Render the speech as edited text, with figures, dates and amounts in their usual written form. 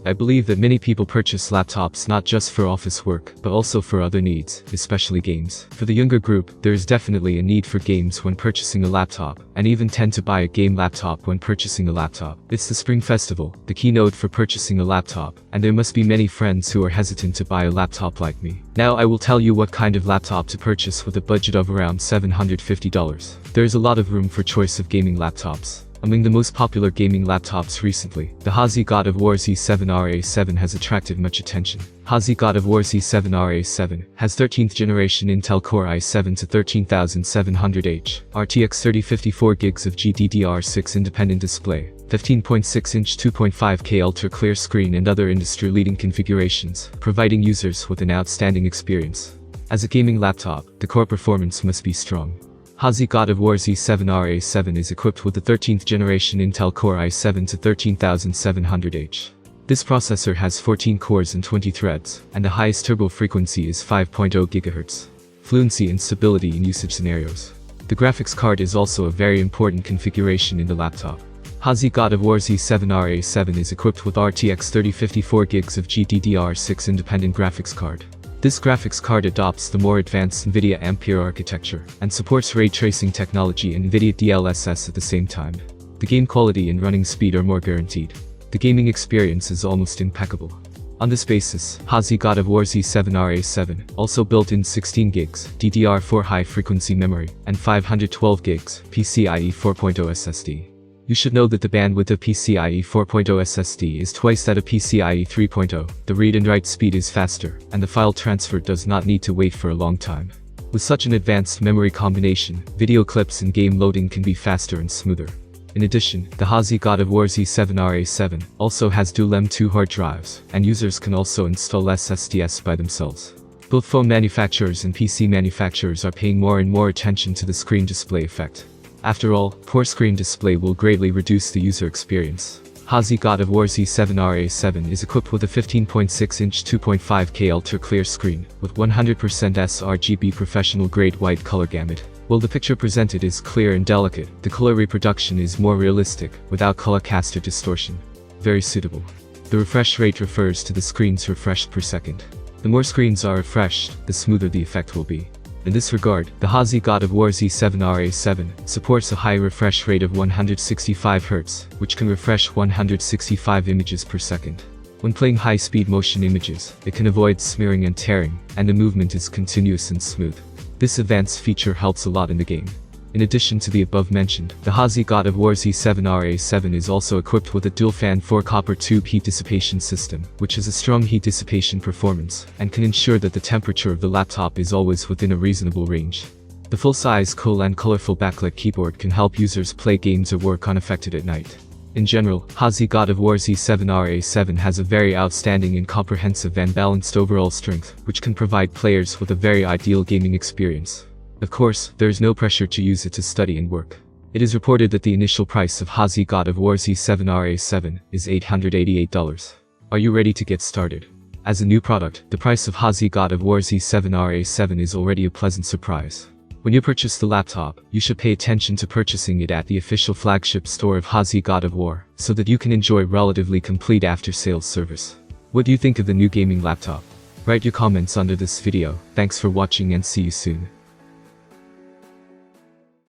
I believe that many people purchase laptops not just for office work, but also for other needs, especially games. For the younger group, there is definitely a need for games when purchasing a laptop, and even tend to buy a game laptop when purchasing a laptop. It's the Spring Festival, the keynote for purchasing a laptop, and there must be many friends who are hesitant to buy a laptop like me. Now I will tell you what kind of laptop to purchase with a budget of around $750. There is a lot of room for choice of gaming laptops. Among the most popular gaming laptops recently, the Hasee God of War Z7-RA7 has attracted much attention. Hasee God of War Z7-RA7 has 13th generation Intel Core i7-13700H, RTX3050 4GB of GDDR6 independent display, 15.6-inch 2.5K ultra clear screen and other industry-leading configurations, providing users with an outstanding experience. As a gaming laptop, the core performance must be strong. Hasee God of War Z7-RA7 is equipped with the 13th generation Intel Core i7-13700H. This processor has 14 cores and 20 threads, and the highest turbo frequency is 5.0 GHz. Fluency and stability in usage scenarios. The graphics card is also a very important configuration in the laptop. Hasee God of War Z7-RA7 is equipped with RTX3050 4GB of GDDR6 independent graphics card. This graphics card adopts the more advanced NVIDIA Ampere architecture, and supports ray tracing technology and NVIDIA DLSS at the same time. The game quality and running speed are more guaranteed. The gaming experience is almost impeccable. On this basis, Hasee God of War Z7-RA7 also built in 16GB DDR4 high-frequency memory, and 512GB PCIe 4.0 SSD. You should know that the bandwidth of PCIe 4.0 SSD is twice that of PCIe 3.0, the read and write speed is faster, and the file transfer does not need to wait for a long time. With such an advanced memory combination, video clips and game loading can be faster and smoother. In addition, the Hasee God of War Z7-RA7 also has dual M.2 hard drives, and users can also install SSDs by themselves. Both phone manufacturers and PC manufacturers are paying more and more attention to the screen display effect. After all, poor screen display will greatly reduce the user experience. Hasee God of War Z7-RA7 is equipped with a 15.6-inch 2.5K ultra clear screen, with 100% sRGB professional grade white color gamut. While the picture presented is clear and delicate, the color reproduction is more realistic, without color cast or distortion. Very suitable. The refresh rate refers to the screens refreshed per second. The more screens are refreshed, the smoother the effect will be. In this regard, the Hasee God of War Z7-RA7 supports a high refresh rate of 165 Hz, which can refresh 165 images per second. When playing high-speed motion images, it can avoid smearing and tearing, and the movement is continuous and smooth. This advanced feature helps a lot in the game. In addition to the above mentioned, the Hasee God of War Z7-RA7 is also equipped with a dual-fan 4-copper tube heat dissipation system, which has a strong heat dissipation performance, and can ensure that the temperature of the laptop is always within a reasonable range. The full-size, cool and colorful backlit keyboard can help users play games or work unaffected at night. In general, Hasee God of War Z7-RA7 has a very outstanding and comprehensive and balanced overall strength, which can provide players with a very ideal gaming experience. Of course, there is no pressure to use it to study and work. It is reported that the initial price of Hasee God of War Z7-RA7 is $888. Are you ready to get started? As a new product, the price of Hasee God of War Z7-RA7 is already a pleasant surprise. When you purchase the laptop, you should pay attention to purchasing it at the official flagship store of Hasee God of War, so that you can enjoy relatively complete after-sales service. What do you think of the new gaming laptop? Write your comments under this video. Thanks for watching and see you soon.